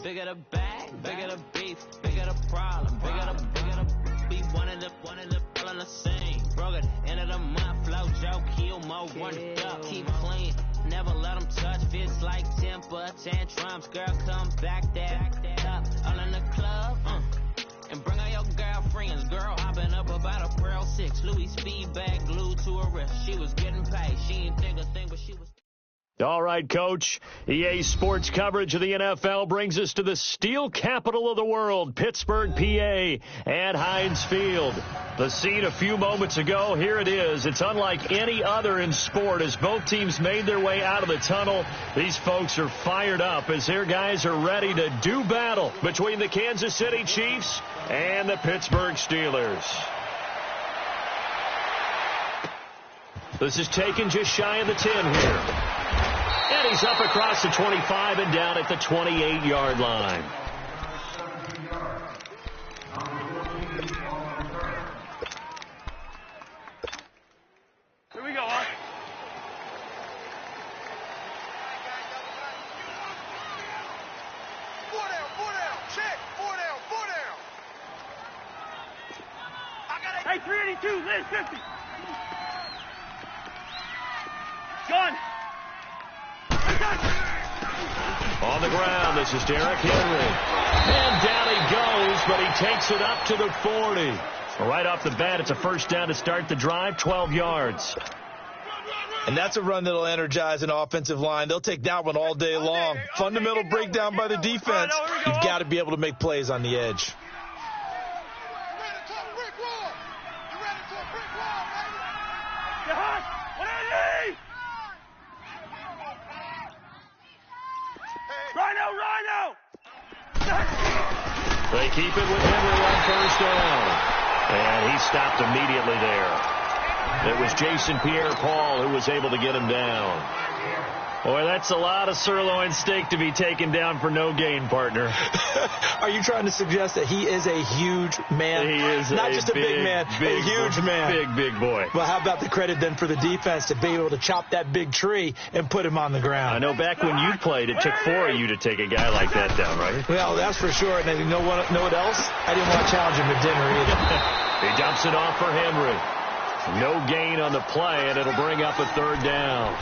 Bigger the bag, bigger the beef, bigger the problem, bigger the beef, one of the all on the scene. Broke it, end of the month, flow, Joe, kill, mo, run it up, keep clean. Never let them touch, fits like temper tantrums. Girl, come back that up, all in the club, and bring all your girlfriends. Girl, hopping up about a Pearl 6, Louis speed bag glued to her wrist. She was getting paid, she ain't think a thing, but she was. All right, Coach. EA Sports coverage of the NFL brings us to the steel capital of the world, Pittsburgh, PA, at Heinz Field. The scene a few moments ago, here it is. It's unlike any other in sport as both teams made their way out of the tunnel. These folks are fired up as their guys are ready to do battle between the Kansas City Chiefs and the Pittsburgh Steelers. This is taken just shy of the 10 here. And he's up across the 25 and down at the 28-yard line. Here we go, huh? Four down, check, four down. Hey, 382, Liz, 50. Gun. On the ground, this is Derrick Henry. And down he goes, but he takes it up to the 40. So right off the bat, it's a first down to start the drive, 12 yards. And that's a run that'll energize an offensive line. They'll take that one all day long. Fundamental breakdown by the defense. You've got to be able to make plays on the edge. Rhino! They keep it with Henry on first down. And he stopped immediately there. It was Jason Pierre-Paul who was able to get him down. Boy, that's a lot of sirloin steak to be taken down for no gain, partner. Are you trying to suggest that he is a huge man? He is not just a big man, a huge man. Big boy. Well, how about the credit then for the defense to be able to chop that big tree and put him on the ground? I know back when you played, it took 4 of you to take a guy like that down, right? Well, that's for sure. And you know what else? I didn't want to challenge him to dinner either. He dumps it off for Henry. No gain on the play, and it'll bring up a third down.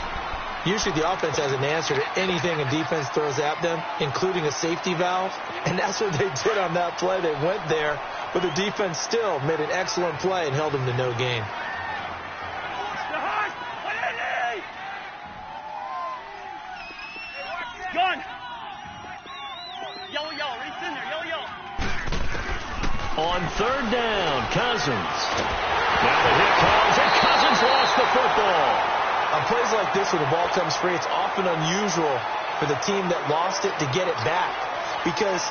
Usually the offense has an answer to anything a defense throws at them, including a safety valve. And that's what they did on that play. They went there, but the defense still made an excellent play and held them to no gain. Gun! Yellow, Reed's in there, yellow. On third down, Cousins. Now the hit comes, and Cousins lost the football. On plays like this where the ball comes free, it's often unusual for the team that lost it to get it back. Because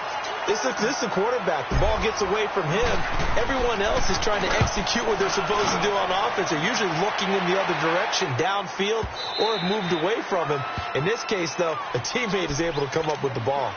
this is the quarterback. The ball gets away from him. Everyone else is trying to execute what they're supposed to do on offense. They're usually looking in the other direction, downfield, or have moved away from him. In this case, though, a teammate is able to come up with the ball.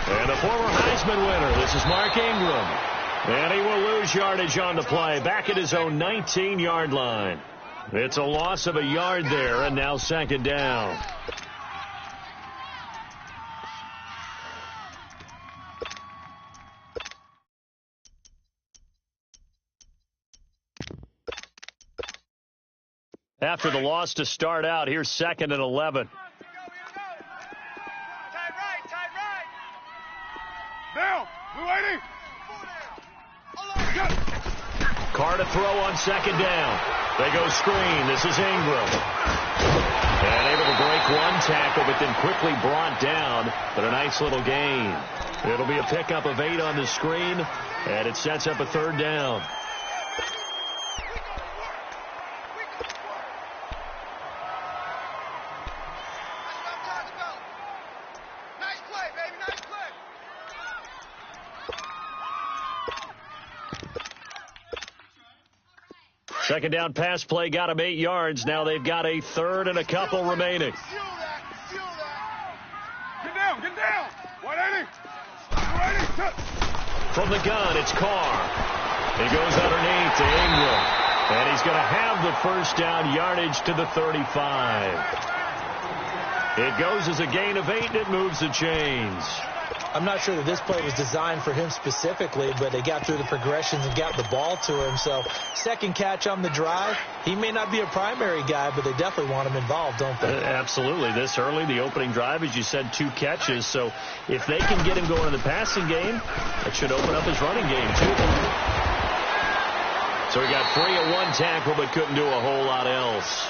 And the former Heisman winner, this is Mark Ingram. And he will lose yardage on the play, back at his own 19-yard line. It's a loss of a yard there, and now second down. After the loss to start out, here's second and 11. Down. Blue 80. Carr to throw on second down. They go screen. This is Ingram. And able to break one tackle, but then quickly brought down. But a nice little gain. It'll be a pickup of 8 on the screen, and it sets up a third down. Second down pass play got them 8 yards. Now they've got a third and a couple remaining. Get down, get down. 180. 180. From the gun, it's Carr. He goes underneath to Ingram. And he's going to have the first down, yardage to the 35. It goes as a gain of 8, and it moves the chains. I'm not sure that this play was designed for him specifically, but they got through the progressions and got the ball to him. So second catch on the drive. He may not be a primary guy, but they definitely want him involved, don't they? Absolutely. This early, the opening drive, as you said, 2 catches. So if they can get him going in the passing game, that should open up his running game, too. So he got 3 at 1 tackle, but couldn't do a whole lot else.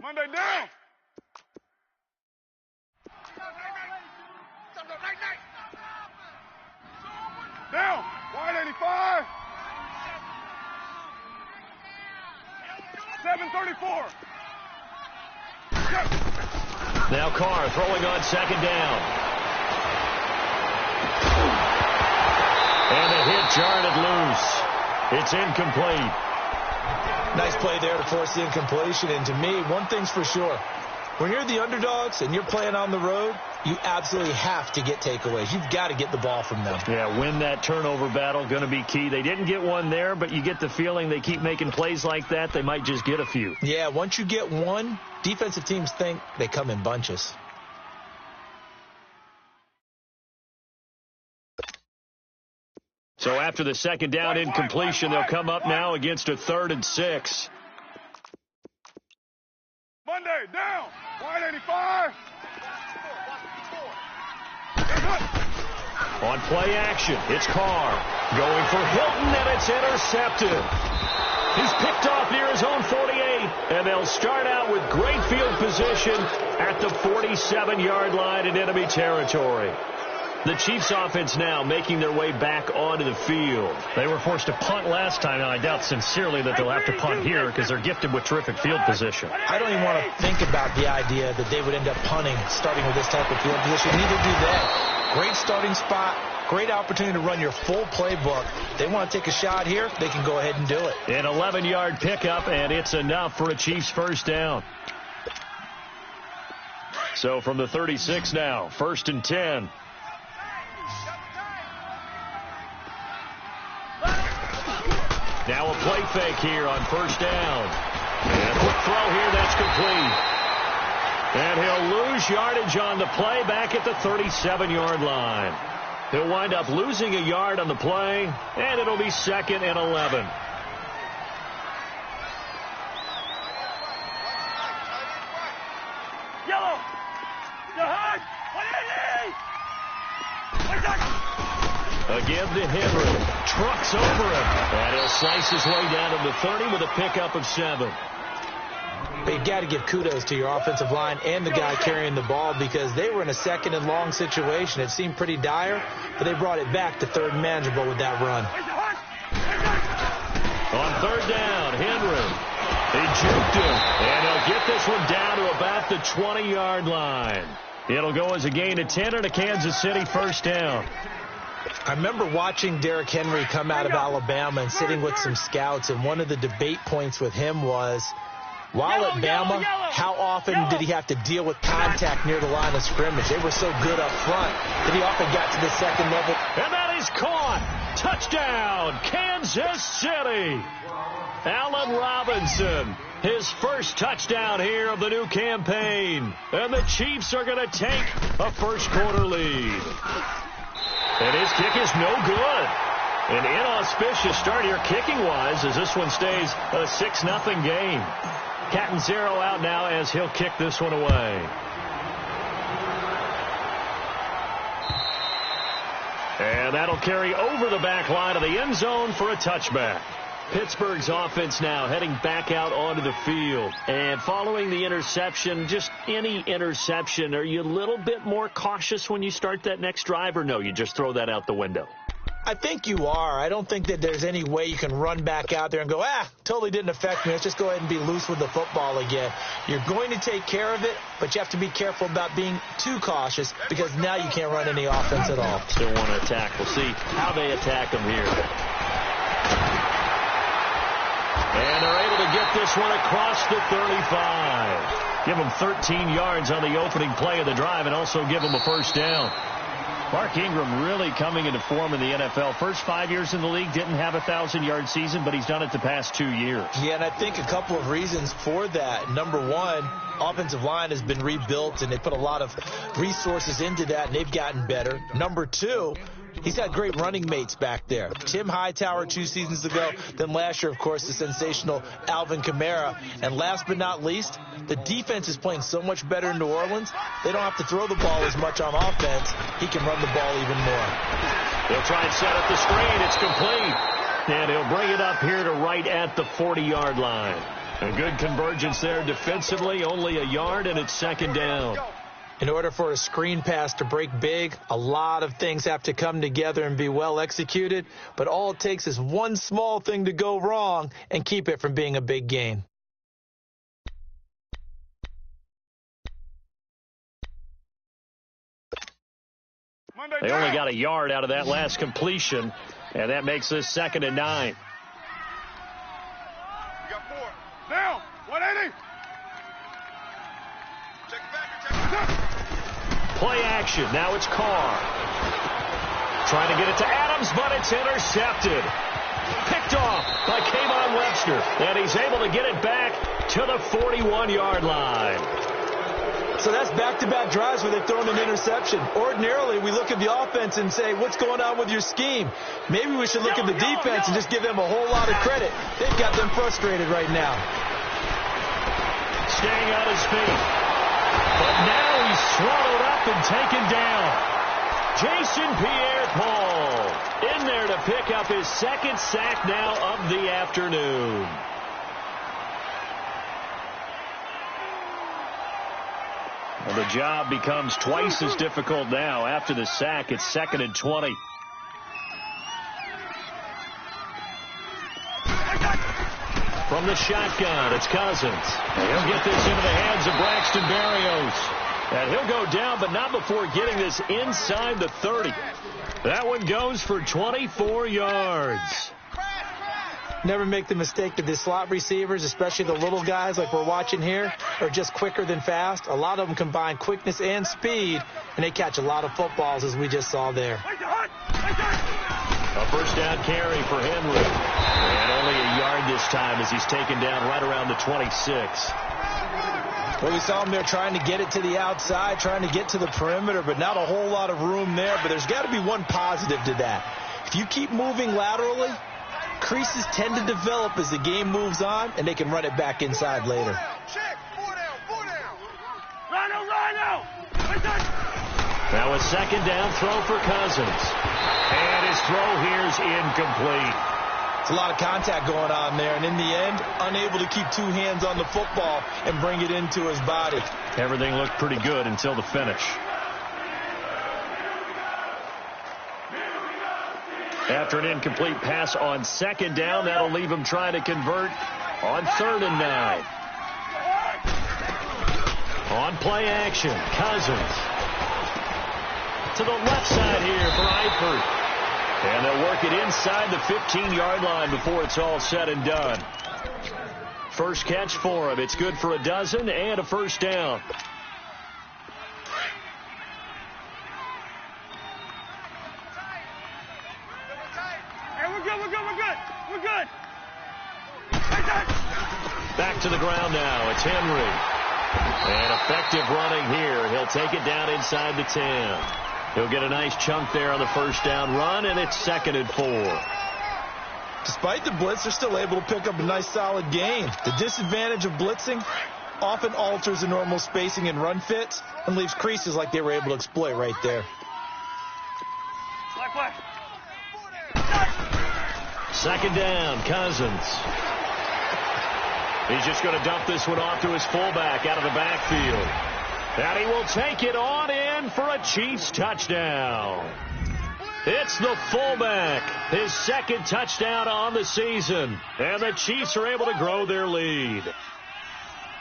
Monday down. Down. 185. 734. Now Carr throwing on second down. And the hit jarred loose. It's incomplete. Nice play there to force the incompletion. And to me, one thing's for sure. When you're the underdogs and you're playing on the road, you absolutely have to get takeaways. You've got to get the ball from them. Yeah, win that turnover battle, going to be key. They didn't get one there, but you get the feeling they keep making plays like that, they might just get a few. Yeah, once you get one, defensive teams think they come in bunches. So after the second down incompletion, they'll come up now against a 3rd and 6. Monday down. 185. On play action, it's Carr going for Hilton, and it's intercepted. He's picked off near his own 48, and they'll start out with great field position at the 47-yard line in enemy territory. The Chiefs offense now making their way back onto the field. They were forced to punt last time, and I doubt sincerely that they'll have to punt here because they're gifted with terrific field position. I don't even want to think about the idea that they would end up punting starting with this type of field position. Neither do they. Great starting spot, great opportunity to run your full playbook. They want to take a shot here, they can go ahead and do it. An 11-yard pickup, and it's enough for a Chiefs first down. So from the 36 now, 1st and 10. Now a play fake here on first down. And a quick throw here, that's complete. And he'll lose yardage on the play back at the 37-yard line. He'll wind up losing a yard on the play, and it'll be 2nd and 11. Yellow. Jihad. 180. Again to Henry. Trucks over him. And he'll slice his way down to the 30 with a pickup of 7. But you've got to give kudos to your offensive line and the guy carrying the ball because they were in a 2nd and long situation. It seemed pretty dire, but they brought it back to 3rd and manageable with that run. On 3rd down, Henry. He juked him, and he'll get this one down to about the 20-yard line. It'll go as a gain of 10 and a Kansas City first down. I remember watching Derrick Henry come out of Alabama and sitting with some scouts, and one of the debate points with him was, while at Bama, how often did he have to deal with contact near the line of scrimmage? They were so good up front that he often got to the 2nd level. And that is caught. Touchdown, Kansas City. Allen Robinson, his first touchdown here of the new campaign. And the Chiefs are going to take a first-quarter lead. And his kick is no good. An inauspicious start here kicking-wise as this one stays a 6-0 game. Catanzaro out now as he'll kick this one away. And that'll carry over the back line of the end zone for a touchback. Pittsburgh's offense now heading back out onto the field. And following the interception, just any interception, are you a little bit more cautious when you start that next drive, or no, you just throw that out the window? I think you are. I don't think that there's any way you can run back out there and go, totally didn't affect me. Let's just go ahead and be loose with the football again. You're going to take care of it, but you have to be careful about being too cautious because now you can't run any offense at all. Still want to attack. We'll see how they attack them here. And they're able to get this one across the 35. Give them 13 yards on the opening play of the drive and also give them a first down. Mark Ingram really coming into form in the NFL. First 5 years in the league, didn't have a 1,000-yard season, but he's done it the past 2 years. Yeah, and I think a couple of reasons for that. Number one, offensive line has been rebuilt, and they put a lot of resources into that, and they've gotten better. Number two, he's had great running mates back there. Tim Hightower 2 seasons ago. Then last year, of course, the sensational Alvin Kamara. And last but not least, the defense is playing so much better in New Orleans. They don't have to throw the ball as much on offense. He can run the ball even more. He'll try and set up the screen. It's complete. And he'll bring it up here to right at the 40-yard line. A good convergence there defensively. Only a yard, and it's second down. In order for a screen pass to break big, a lot of things have to come together and be well executed. But all it takes is one small thing to go wrong and keep it from being a big gain. They only got a yard out of that last completion, and that makes this 2nd and 9. You got 4. Now, 180. Check it back. Play action. Now it's Carr. Trying to get it to Adams, but it's intercepted. Picked off by Kayvon Webster. And he's able to get it back to the 41-yard line. So that's back-to-back drives where they've thrown an interception. Ordinarily, we look at the offense and say, what's going on with your scheme? Maybe we should look at the defense and just give them a whole lot of credit. They've got them frustrated right now. Staying on his feet. But now he's swallowed up and taken down. Jason Pierre-Paul in there to pick up his 2nd sack now of the afternoon. Well, the job becomes twice as difficult now. After the sack, it's 2nd and 20. From the shotgun, it's Cousins. And he'll get this into the hands of Braxton Berrios. And he'll go down, but not before getting this inside the 30. That one goes for 24 yards. Never make the mistake that the slot receivers, especially the little guys like we're watching here, are just quicker than fast. A lot of them combine quickness and speed, and they catch a lot of footballs, as we just saw there. A first down carry for Henry. And only a yard this time as he's taken down right around the 26. Well, we saw him there trying to get it to the outside, trying to get to the perimeter, but not a whole lot of room there. But there's got to be one positive to that. If you keep moving laterally, creases tend to develop as the game moves on, and they can run it back inside later. Now a 2nd down throw for Cousins. And his throw here is incomplete. It's a lot of contact going on there, and in the end, unable to keep 2 hands on the football and bring it into his body. Everything looked pretty good until the finish. After an incomplete pass on 2nd down, that'll leave him trying to convert on 3rd and 9. On play action, Cousins. To the left side here for Eifert. And they'll work it inside the 15-yard line before it's all said and done. First catch for him. It's good for a dozen and a first down. We're good. Back to the ground now. It's Henry. And effective running here. He'll take it down inside the 10. He'll get a nice chunk there on the first down run, and it's 2nd and 4. Despite the blitz, they're still able to pick up a nice solid gain. The disadvantage of blitzing often alters the normal spacing and run fits and leaves creases like they were able to exploit right there. Second down, Cousins. He's just going to dump this one off to his fullback out of the backfield. And he will take it on in for a Chiefs touchdown. It's the fullback, his second touchdown on the season, and the Chiefs are able to grow their lead.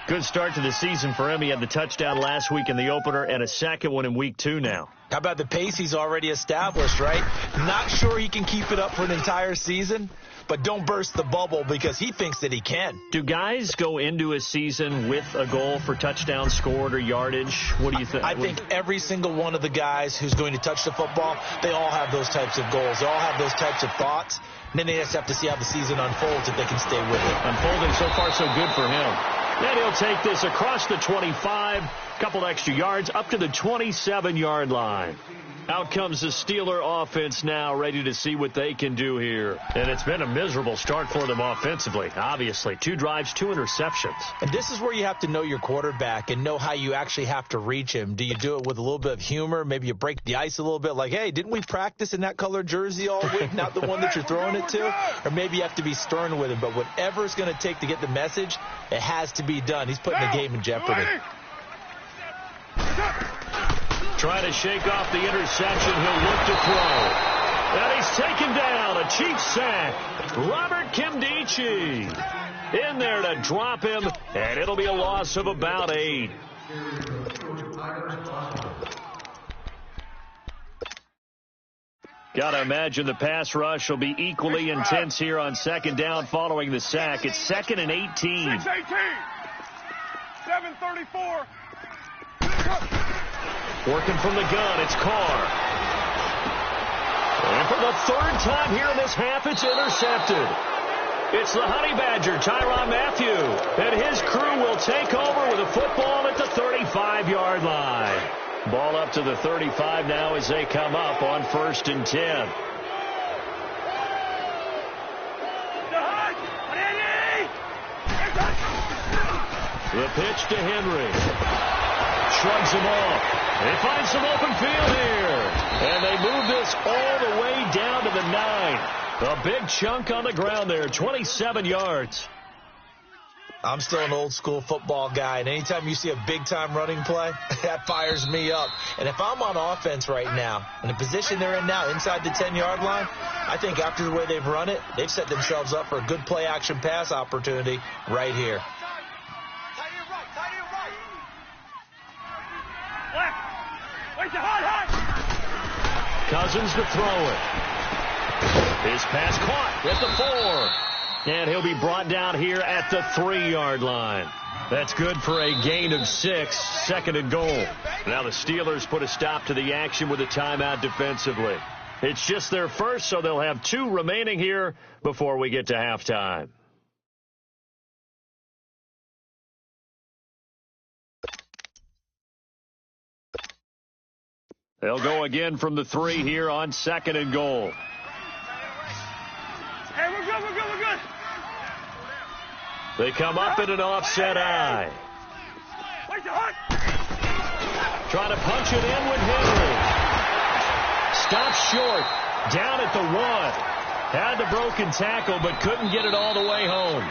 Good start to the season for him. He had the touchdown last week in the opener and a second one in week 2 now. How about the pace he's already established, right? Not sure he can keep it up for an entire season, but don't burst the bubble because he thinks that he can. Do guys go into a season with a goal for touchdowns scored or yardage? What do you think? I think every single one of the guys who's going to touch the football, they all have those types of goals. They all have those types of thoughts. And then they just have to see how the season unfolds if they can stay with it. Unfolding so far so good for him. Then he'll take this across the 25, couple extra yards, up to the 27-yard line. Out comes the Steeler offense now, ready to see what they can do here. And it's been a miserable start for them offensively, obviously. 2 drives, 2 interceptions. And this is where you have to know your quarterback and know how you actually have to reach him. Do you do it with a little bit of humor? Maybe you break the ice a little bit, like, hey, didn't we practice in that color jersey all week, not the one that you're throwing it to? Or maybe you have to be stern with him. But whatever it's going to take to get the message, it has to be done. He's putting the game in jeopardy. Trying to shake off the interception. He'll look to throw. And he's taken down. A Chiefs sack. Robert Kimdichie in there to drop him. And it'll be a loss of about 8. Got to imagine the pass rush will be equally intense here on second down following the sack. It's 2nd and 18. 6-18. 7:34. Working from the gun, it's Carr. And for the 3rd time here in this half, it's intercepted. It's the Honey Badger, Tyrann Mathieu. And his crew will take over with a football at the 35-yard line. Ball up to the 35 now as they come up on 1st and 10. The pitch to Henry. Shrugs him off. They find some open field here. And they move this all the way down to the 9. A big chunk on the ground there, 27 yards. I'm still an old-school football guy, and anytime you see a big-time running play, that fires me up. And if I'm on offense right now, in the position they're in now, inside the 10-yard line, I think after the way they've run it, they've set themselves up for a good play-action pass opportunity right here. Cousins to throw it. His pass caught at the 4. And he'll be brought down here at the 3-yard line. That's good for a gain of 6, 2nd and goal. Now the Steelers put a stop to the action with a timeout defensively. It's just their first, so they'll have 2 remaining here before we get to halftime. They'll go again from the 3 here on 2nd and goal. Hey, we're good, we're good, we're good. They come up in an offset eye. Trying to punch it in with Henry. Stops short. Down at the 1. Had the broken tackle, but couldn't get it all the way home.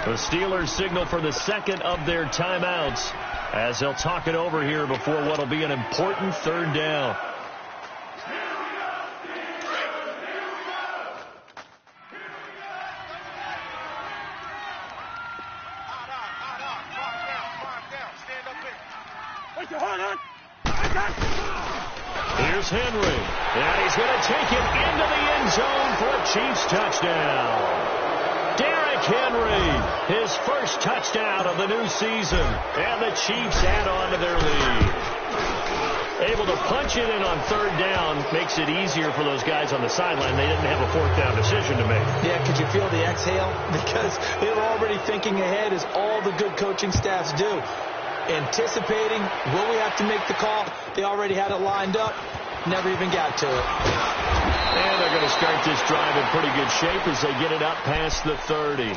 The Steelers signal for the 2nd of their timeouts as they'll talk it over here before what will be an important 3rd down. Here's Henry, and he's going to take it into the end zone for a Chiefs touchdown. Derrick Henry, his first touchdown of the new season, and the Chiefs add on to their lead. Able to punch it in on 3rd down makes it easier for those guys on the sideline. They didn't have a 4th down decision to make. Yeah, could you feel the exhale? Because they were already thinking ahead, as all the good coaching staffs do. Anticipating, will we have to make the call? They already had it lined up. Never even got to it. And they're going to start this drive in pretty good shape as they get it up past the 30.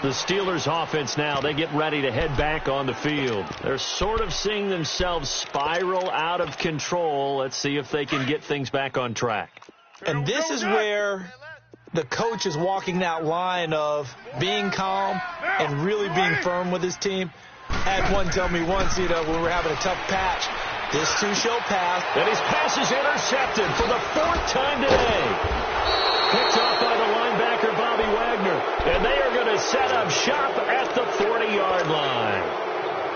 The Steelers offense now, they get ready to head back on the field. They're sort of seeing themselves spiral out of control. Let's see if they can get things back on track. And this is where the coach is walking that line of being calm and really being firm with his team. I had one tell me once, when we were having a tough patch, This two-show pass. And his pass is intercepted for the 4th time today. Picked off by the linebacker, Bobby Wagner. And they are going to set up shop at the 40-yard line.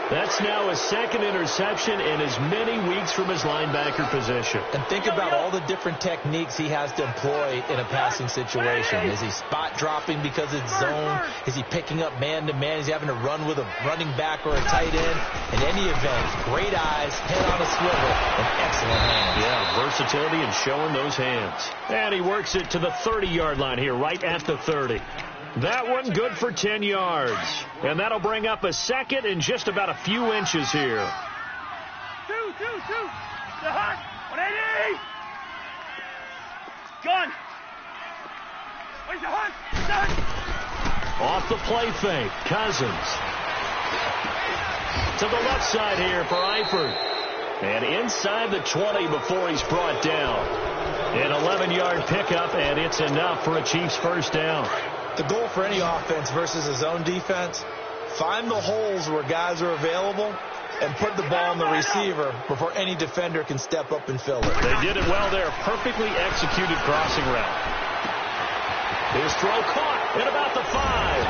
That's now his 2nd interception in as many weeks from his linebacker position. And think about all the different techniques he has to employ in a passing situation. Is he spot dropping because it's zone? Is he picking up man-to-man? Is he having to run with a running back or a tight end? In any event, great eyes, head on a swivel, and excellent hands. Yeah, versatility and showing those hands. And he works it to the 30-yard line here, right at the 30. That one good for 10 yards. And that'll bring up a 2nd and just about a few inches here. Two. The hot. 180. Gun. Where's the hunt? Done. Off the play fake. Cousins. To the left side here for Eifert. And inside the 20 before he's brought down. An 11-yard pickup, and it's enough for a Chiefs first down. The goal for any offense versus a zone defense, find the holes where guys are available and put the ball on the receiver before any defender can step up and fill it. They did it well there. Perfectly executed crossing route. His throw caught at about the 5.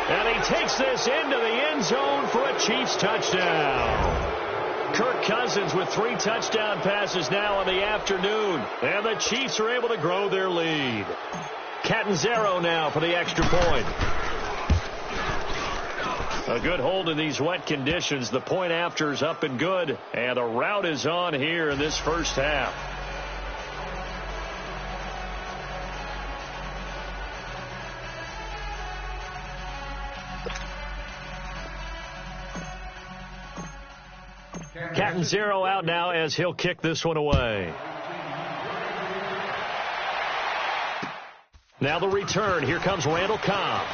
And he takes this into the end zone for a Chiefs touchdown. Kirk Cousins with 3 touchdown passes now in the afternoon. And the Chiefs are able to grow their lead. Catanzaro now for the extra point. A good hold in these wet conditions. The point after is up and good. And the route is on here in this first half. Catanzaro out now as he'll kick this one away. Now the return. Here comes Randall Cobb.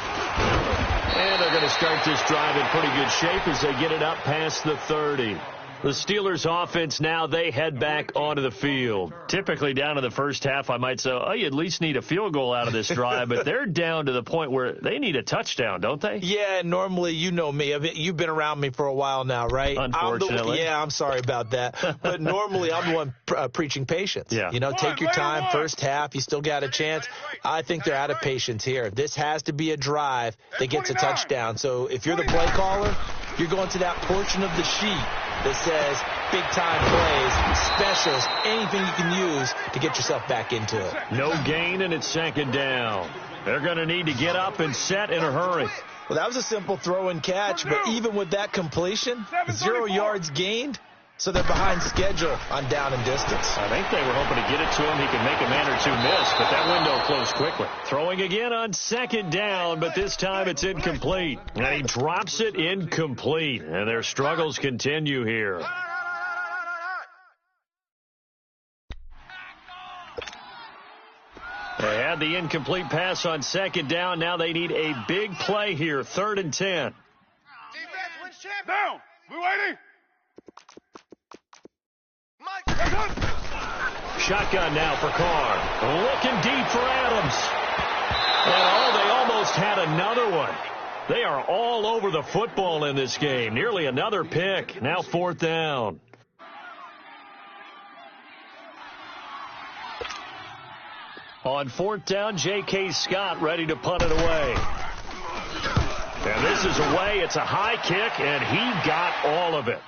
And they're going to start this drive in pretty good shape as they get it up past the 30. The Steelers offense now, they head back onto the field. Typically down in the first half, I might say, oh, you at least need a field goal out of this drive. But they're down to the point where they need a touchdown, don't they? Yeah, normally, you know me. I mean, you've been around me for a while now, right? Unfortunately. I'm sorry about that. But normally, I'm the one preaching patience. Yeah. You know, take your time. First half, you still got a chance. I think they're out of patience here. This has to be a drive that gets a touchdown. So if you're the play caller, you're going to that portion of the sheet that says big-time plays, specials, anything you can use to get yourself back into it. No gain, and it's 2nd down. They're going to need to get up and set in a hurry. Well, that was a simple throw and catch, but even with that completion, 0 yards gained, so they're behind schedule on down and distance. I think they were hoping to get it to him. He could make a man or two miss, but that window closed quickly. Throwing again on 2nd down, but this time it's incomplete. And he drops it incomplete, and their struggles continue here. They had the incomplete pass on 2nd down. Now they need a big play here, 3rd and 10. Defense wins champion. Down. We waiting. Shotgun now for Carr. Looking deep for Adams. And they almost had another one. They are all over the football in this game. Nearly another pick. Now 4th down. On 4th down, J.K. Scott ready to punt it away. And this is away. It's a high kick, and he got all of it.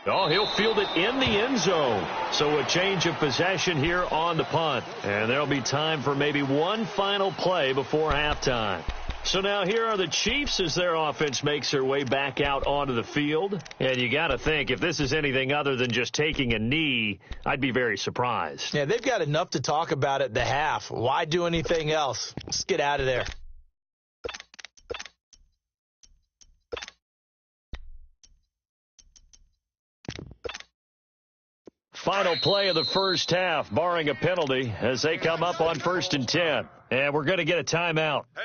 Oh, he'll field it in the end zone. So a change of possession here on the punt. And there'll be time for maybe one final play before halftime. So now here are the Chiefs as their offense makes their way back out onto the field. And you got to think, if this is anything other than just taking a knee, I'd be very surprised. Yeah, they've got enough to talk about at the half. Why do anything else? Let's get out of there. Final play of the first half, barring a penalty, as they come up on 1st and 10. And we're going to get a timeout. Hey.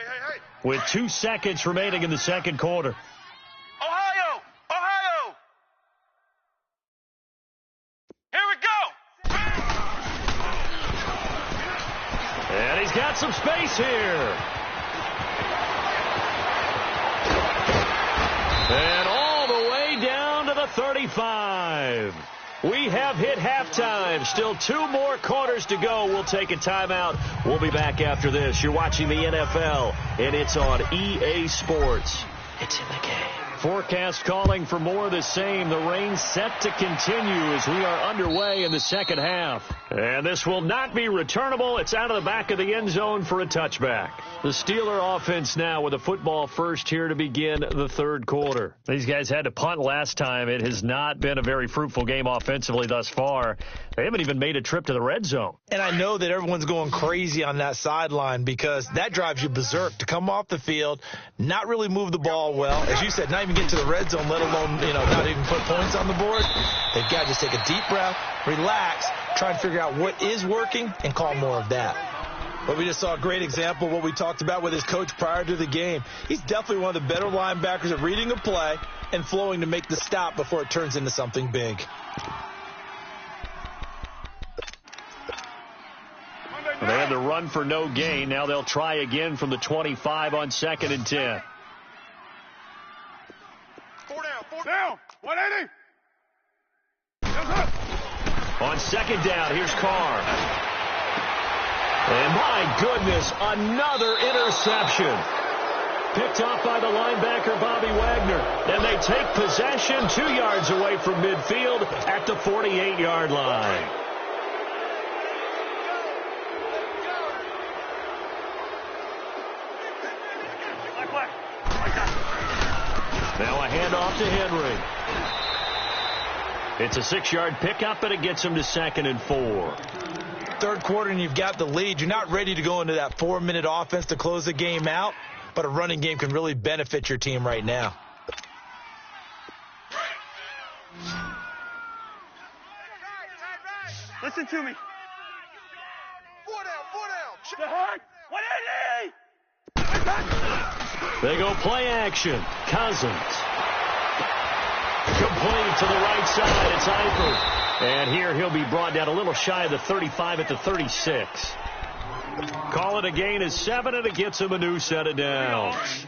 With 2 seconds remaining in the second quarter. Ohio! Here we go! And he's got some space here. And all the way down to the 35. We have hit halftime. Still 2 more quarters to go. We'll take a timeout. We'll be back after this. You're watching the NFL, and it's on EA Sports. It's in the game. Forecast calling for more of the same. The rain set to continue as we are underway in the second half. And this will not be returnable. It's out of the back of the end zone for a touchback. The Steeler offense now with a football first here to begin the third quarter. These guys had to punt last time. It has not been a very fruitful game offensively thus far. They haven't even made a trip to the red zone. And I know that everyone's going crazy on that sideline because that drives you berserk to come off the field, not really move the ball well. As you said, not even get to the red zone, let alone, not even put points on the board. They've got to just take a deep breath, relax, try and figure out what is working and call more of that. But we just saw a great example of what we talked about with his coach prior to the game. He's definitely one of the better linebackers at reading a play and flowing to make the stop before it turns into something big. They had the run for no gain. Now they'll try again from the 25 on 2nd and 10. 4 down, 180. On 2nd down, here's Carr. And my goodness, another interception. Picked off by the linebacker, Bobby Wagner. And they take possession 2 yards away from midfield at the 48-yard line. Now a handoff to Henry. It's a 6-yard pickup, and it gets him to 2nd and 4. Third quarter, and you've got the lead. You're not ready to go into that 4-minute offense to close the game out, but a running game can really benefit your team right now. Listen to me. 4 down. 180. They go play action. Cousins. Complete to the right side. It's Eifert. And here he'll be brought down a little shy of the 35 at the 36. Call it a gain of 7, and it gets him a new set of downs.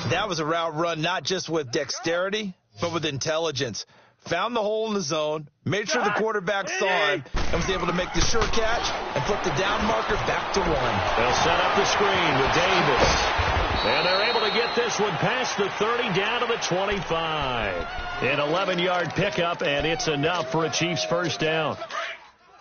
That was a route run not just with dexterity, but with intelligence. Found the hole in the zone, made sure the quarterback saw him, and was able to make the sure catch and flip the down marker back to 1. They'll set up the screen with Davis. And they're able to get this one past the 30 down to the 25. An 11-yard pickup, and it's enough for a Chiefs first down.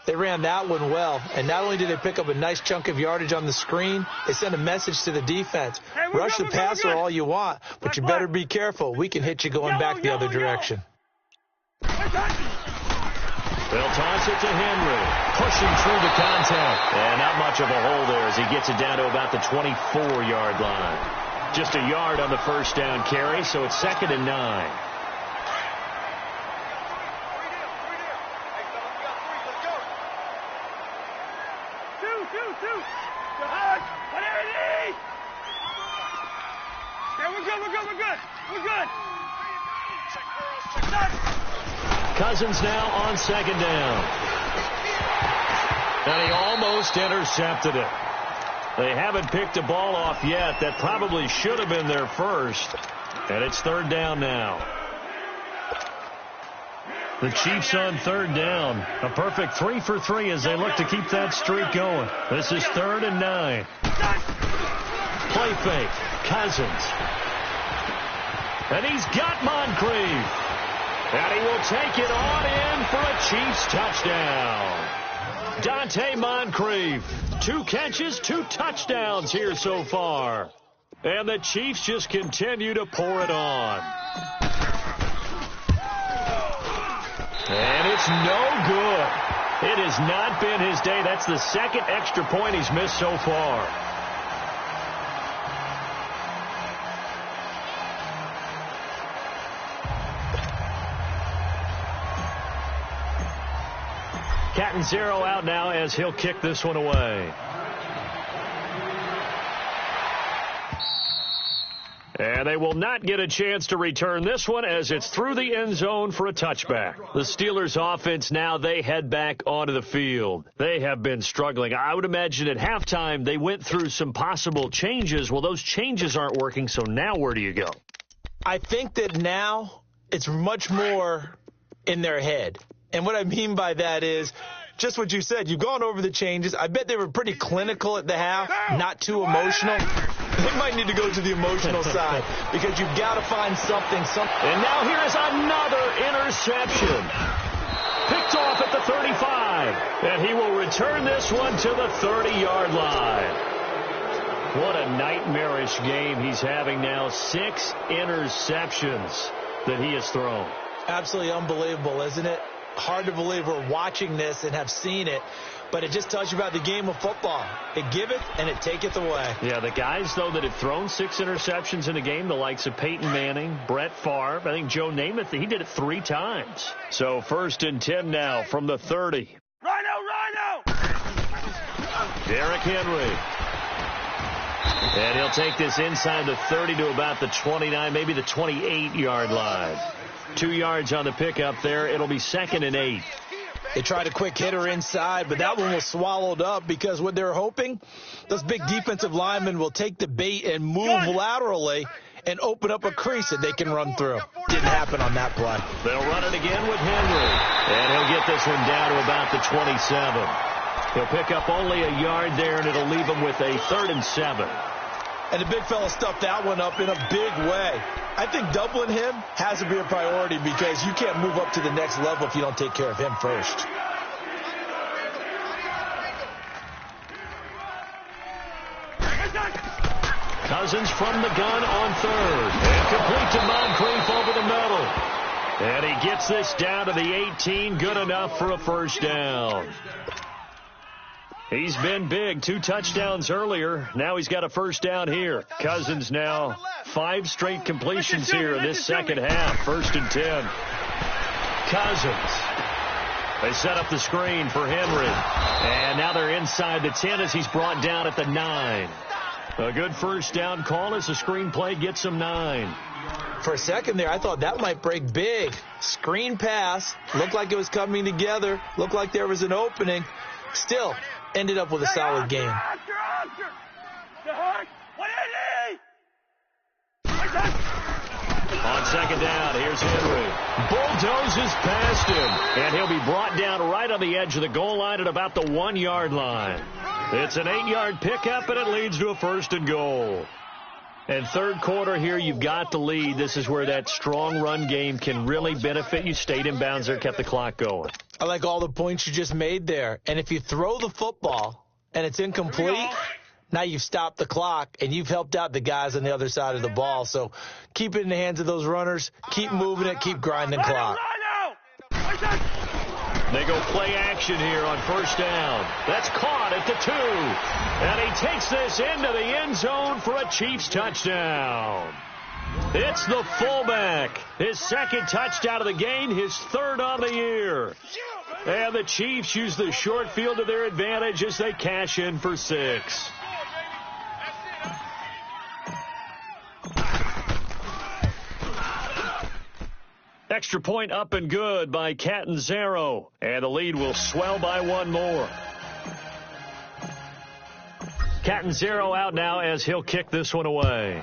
They ran that one well, and not only did they pick up a nice chunk of yardage on the screen, they sent a message to the defense. Rush the passer all you want, but you better be careful. We can hit you going back the other direction. They'll toss it to Henry, pushing through the contact. And not much of a hole there as he gets it down to about the 24-yard line. Just a yard on the first down carry, so it's 2nd and 9. We're good. Cousins now on 2nd down. And he almost intercepted it. They haven't picked a ball off yet. That probably should have been their first. And it's 3rd down now. The Chiefs on 3rd down. A perfect 3 for 3 as they look to keep that streak going. This is 3rd and 9. Play fake. Cousins. And he's got Moncrief. And he will take it on in for a Chiefs touchdown. Dante Moncrief. 2 catches, 2 touchdowns here so far. And the Chiefs just continue to pour it on. And it's no good. It has not been his day. That's the 2nd extra point he's missed so far. Catanzaro out now as he'll kick this one away. And they will not get a chance to return this one as it's through the end zone for a touchback. The Steelers offense now, they head back onto the field. They have been struggling. I would imagine at halftime they went through some possible changes. Well, those changes aren't working, so now where do you go? I think that now it's much more in their head. And what I mean by that is just what you said. You've gone over the changes. I bet they were pretty clinical at the half, not too emotional. They might need to go to the emotional side because you've got to find something. And now here is another interception. Picked off at the 35. And he will return this one to the 30-yard line. What a nightmarish game he's having now. 6 interceptions that he has thrown. Absolutely unbelievable, isn't it? Hard to believe we're watching this and have seen it, but it just tells you about the game of football. It giveth and it taketh away. Yeah, the guys, though, that have thrown 6 interceptions in the game, the likes of Peyton Manning, Brett Favre, I think Joe Namath, he did it 3 times. So 1st and 10 now from the 30. Rhino! Derrick Henry. And he'll take this inside the 30 to about the 29, maybe the 28-yard line. 2 yards on the pickup there. It'll be 2nd and 8. They tried a quick hitter inside, but that one was swallowed up because what they're hoping, those big defensive linemen will take the bait and move laterally and open up a crease that they can run through. Didn't happen on that play. They'll run it again with Henry. And he'll get this one down to about the 27. He'll pick up only a yard there, and it'll leave him with a 3rd and 7. And the big fella stuffed that one up in a big way. I think doubling him has to be a priority because you can't move up to the next level if you don't take care of him first. Cousins from the gun on 3rd. And complete to Moncrief over the middle. And he gets this down to the 18. Good enough for a 1st down. He's been big. 2 touchdowns earlier. Now he's got a 1st down here. Cousins now 5 straight completions here in this second half. 1st and 10. Cousins. They set up the screen for Henry. And now they're inside the 10 as he's brought down at the 9. A good 1st down call as the screen play gets him 9. For a second there, I thought that might break big. Screen pass. Looked like it was coming together. Looked like there was an opening. Still ended up with a solid game. On 2nd down, here's Henry. Bulldozes past him, and he'll be brought down right on the edge of the goal line at about the 1-yard line. It's an 8-yard pickup, and it leads to a 1st and goal. And 3rd quarter here, you've got the lead. This is where that strong run game can really benefit you. Stayed in bounds there, kept the clock going. I like all the points you just made there. And if you throw the football and it's incomplete, now you've stopped the clock and you've helped out the guys on the other side of the ball. So keep it in the hands of those runners. Keep moving it. Keep grinding clock. They go play action here on 1st down. That's caught at the 2. And he takes this into the end zone for a Chiefs touchdown. It's the fullback. His 2nd touchdown of the game, his 3rd on the year. And the Chiefs use the short field to their advantage as they cash in for 6. Extra point up and good by Catanzaro. And the lead will swell by 1 more. Catanzaro out now as he'll kick this one away.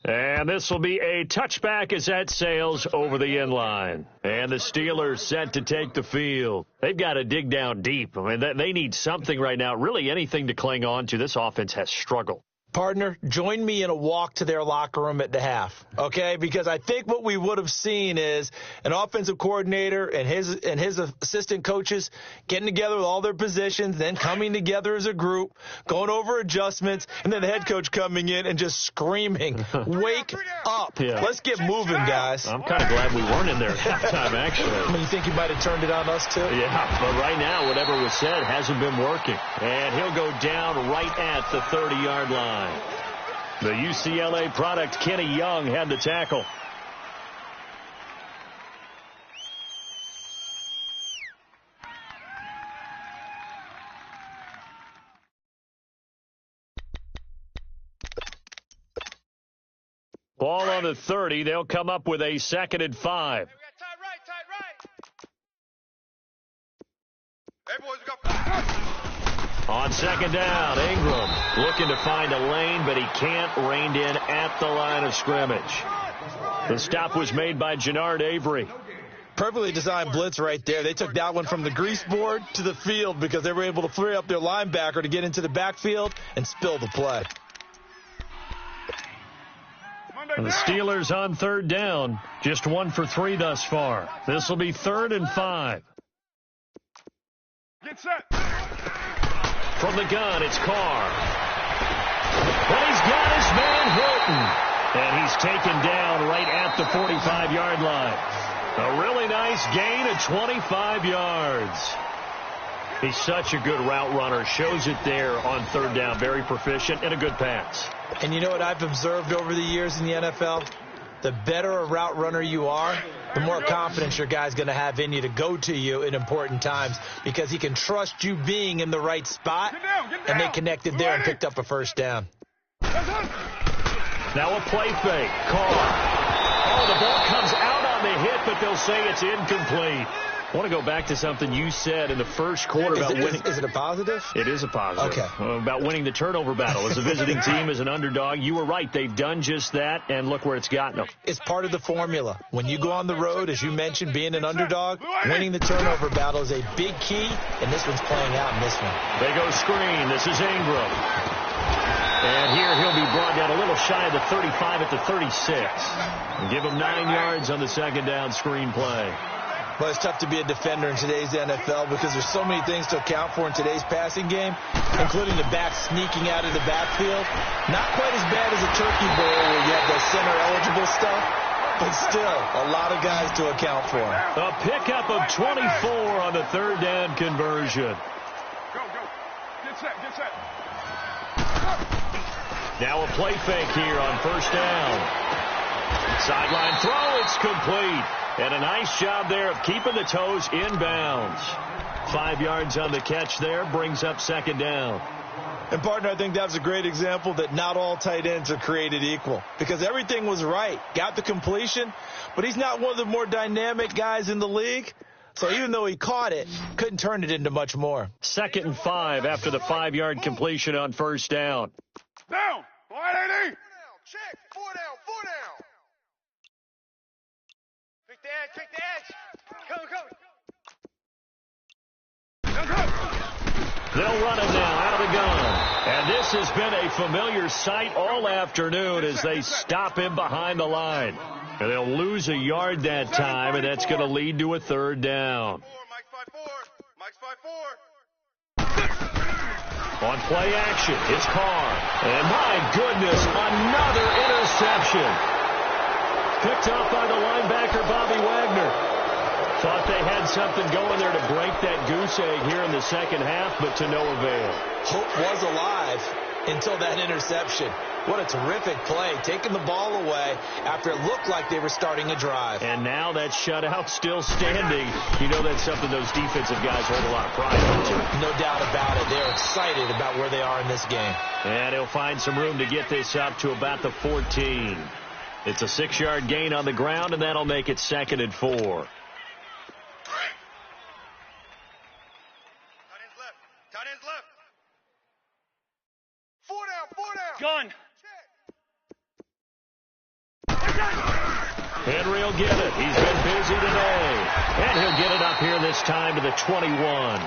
And this will be a touchback as that sails over the end line. And the Steelers set to take the field. They've got to dig down deep. I mean, they need something right now, really anything to cling on to. This offense has struggled. Partner, join me in a walk to their locker room at the half, okay? Because I think what we would have seen is an offensive coordinator and his assistant coaches getting together with all their positions, then coming together as a group, going over adjustments, and then the head coach coming in and just screaming, wake up. Yeah. Let's get moving, guys. I'm kind of glad we weren't in there at halftime, actually. I mean, you think you might have turned it on us, too? Yeah, but right now, whatever was said hasn't been working. And he'll go down right at the 30-yard line. The UCLA product, Kenny Young, had the tackle. Ball on the 30. They'll come up with a 2nd and 5. Hey, we got tight right. Hey, boys, we got... On 2nd down, Ingram looking to find a lane, but he can't. Reined in at the line of scrimmage. The stop was made by Jannard Avery. Perfectly designed blitz right there. They took that one from the grease board to the field because they were able to free up their linebacker to get into the backfield and spill the play. And the Steelers on third down, just 1 for 3 thus far. This will be 3rd and 5. Get set. From the gun, it's Carr. But he's got his man Hilton. And he's taken down right at the 45-yard line. A really nice gain of 25 yards. He's such a good route runner. Shows it there on third down. Very proficient and a good pass. And you know what I've observed over the years in the NFL? The better a route runner you are, the more confidence your guy's going to have in you to go to you in important times because he can trust you being in the right spot. Get down. And they connected there and picked up a first down. Now a play fake. Carr. Oh, the ball comes out on the hit, but they'll say it's incomplete. I want to go back to something you said in the first quarter about winning. Is it a positive? It is a positive. Okay. About winning the turnover battle. As a visiting team, as an underdog, you were right. They've done just that, and look where it's gotten them. It's part of the formula. When you go on the road, as you mentioned, being an underdog, winning the turnover battle is a big key, and this one's playing out in this one. They go screen. This is Ingram. And here he'll be brought down a little shy of the 35 at the 36. And give him 9 yards on the second down screen play. Well, it's tough to be a defender in today's NFL because there's so many things to account for in today's passing game, including the back sneaking out of the backfield. Not quite as bad as a turkey bowl where you have the center-eligible stuff, but still a lot of guys to account for. A pickup of 24 on the third down conversion. Go. Get set. Now a play fake here on first down. Sideline throw, it's complete. And a nice job there of keeping the toes inbounds. 5 yards on the catch there, brings up second down. And, partner, I think that was a great example that not all tight ends are created equal because everything was right. Got the completion, but he's not one of the more dynamic guys in the league. So even though he caught it, couldn't turn it into much more. 2nd and 5 after the 5-yard completion on first down. Down. Wide 80. Check. 4 down. Kick the edge. Go. They'll run it now out of the gun. And this has been a familiar sight all afternoon as they stop him behind the line. And they'll lose a yard that time, and that's going to lead to a third down. Mike's 5-4. On play action, it's Carr. And my goodness, another interception. Picked off by the linebacker, Bobby Wagner. Thought they had something going there to break that goose egg here in the second half, but to no avail. Hope was alive until that interception. What a terrific play, taking the ball away after it looked like they were starting a drive. And now that shutout still standing. You know that's something those defensive guys hold a lot of pride into. No doubt about it. They're excited about where they are in this game. And he'll find some room to get this up to about the 14. It's a 6-yard gain on the ground, and that'll make it 2nd and 4. Tight ends left. 4 down. Gun. Henry will get it. He's been busy today. And he'll get it up here this time to the 21.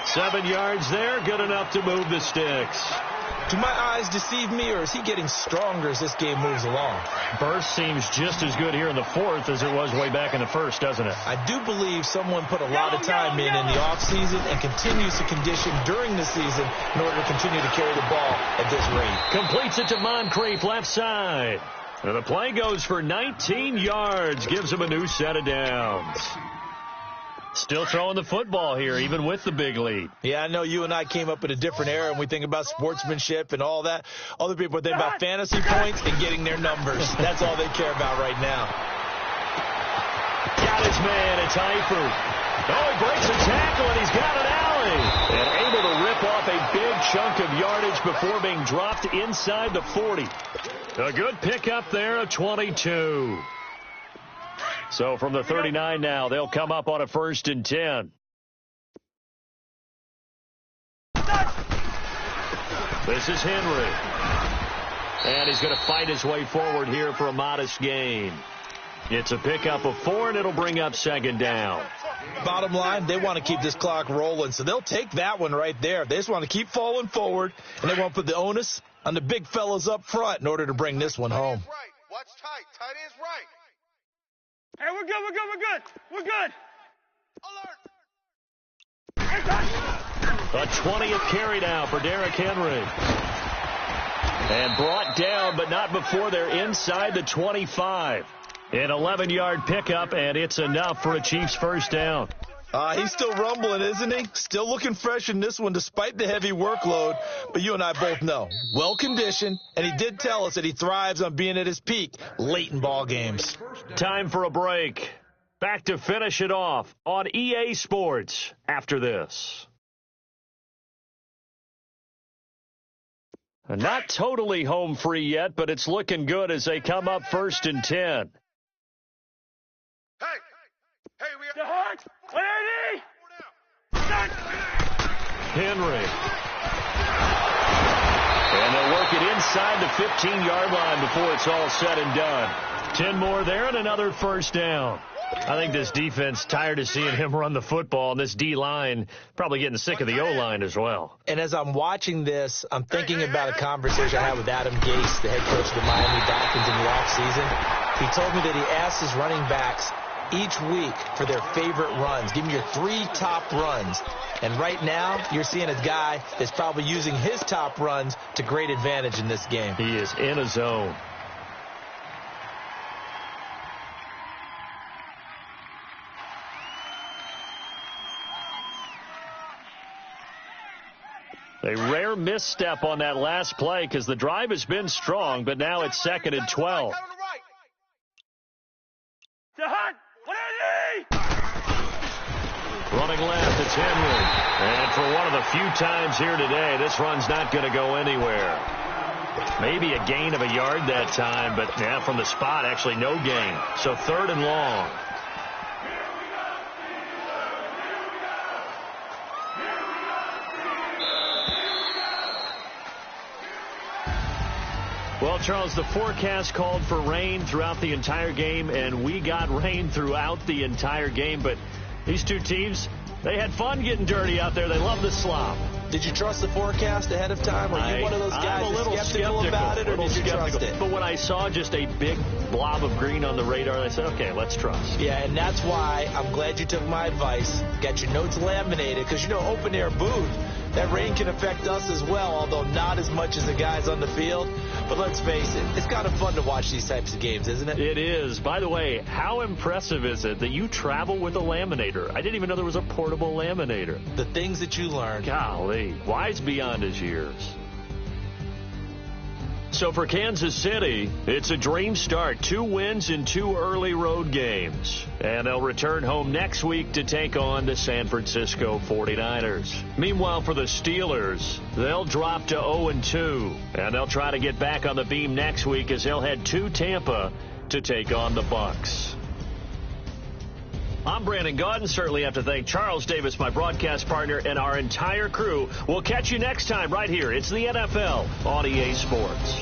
7 yards there, good enough to move the sticks. Do my eyes deceive me, or is he getting stronger as this game moves along? Burst seems just as good here in the fourth as it was way back in the first, doesn't it? I do believe someone put a lot of time in the offseason and continues to condition during the season in order to continue to carry the ball at this rate. Completes it to Moncrief, left side. And the play goes for 19 yards, gives him a new set of downs. Still throwing the football here, even with the big lead. Yeah, I know you and I came up in a different era, and we think about sportsmanship and all that. Other people think about fantasy points and getting their numbers. That's all they care about right now. Got his man, it's Eifert. Oh, he breaks a tackle, and he's got an alley. And able to rip off a big chunk of yardage before being dropped inside the 40. A good pickup there of 22. So from the 39 now, they'll come up on a 1st and 10. This is Henry. And he's going to fight his way forward here for a modest gain. It's a pickup of 4, and it'll bring up second down. Bottom line, they want to keep this clock rolling, so they'll take that one right there. They just want to keep falling forward, and they want to put the onus on the big fellas up front in order to bring this one home. Right. Watch tight. Tight end's right. Hey, we're good, we're good, we're good. We're good. Alert. A 20th carry now for Derrick Henry. And brought down, but not before they're inside the 25. An 11-yard pickup, and it's enough for a Chiefs first down. He's still rumbling, isn't he? Still looking fresh in this one despite the heavy workload. But you and I both know, well-conditioned, and he did tell us that he thrives on being at his peak late in ball games. Time for a break. Back to finish it off on EA Sports after this. Not totally home free yet, but it's looking good as they come up 1st and 10. Hey, we The heart. What are they? Henry. And they'll work it inside the 15-yard line before it's all said and done. 10 more there and another first down. I think this defense tired of seeing him run the football, and this D-line probably getting sick of the O-line as well. And as I'm watching this, I'm thinking about a conversation I had with Adam Gase, the head coach of the Miami Dolphins in the offseason. He told me that he asked his running backs each week for their favorite runs. Give me your 3 top runs. And right now, you're seeing a guy that's probably using his top runs to great advantage in this game. He is in a zone. A rare misstep on that last play because the drive has been strong, but now it's 2nd and 12. The heart. What are they? Running left, it's Henry. And for one of the few times here today, this run's not going to go anywhere. Maybe a gain of a yard that time, but yeah, from the spot, actually no gain. So 3rd and long. Well, Charles, the forecast called for rain throughout the entire game, and we got rain throughout the entire game. But these two teams, they had fun getting dirty out there. They love the slop. Did you trust the forecast ahead of time? Were you one of those guys I'm a little skeptical about it, or did you trust it? But when I saw just a big blob of green on the radar, I said, okay, let's trust. Yeah, and that's why I'm glad you took my advice. Got your notes laminated, because, you know, open-air booth, that rain can affect us as well, although not as much as the guys on the field. But let's face it, it's kind of fun to watch these types of games, isn't it? It is. By the way, how impressive is it that you travel with a laminator? I didn't even know there was a portable laminator. The things that you learn. Golly, wise beyond his years. So for Kansas City, it's a dream start. 2 wins in 2 early road games. And they'll return home next week to take on the San Francisco 49ers. Meanwhile, for the Steelers, they'll drop to 0-2. And they'll try to get back on the beam next week as they'll head to Tampa to take on the Bucs. I'm Brandon Gaudin. Certainly have to thank Charles Davis, my broadcast partner, and our entire crew. We'll catch you next time right here. It's the NFL on EA Sports.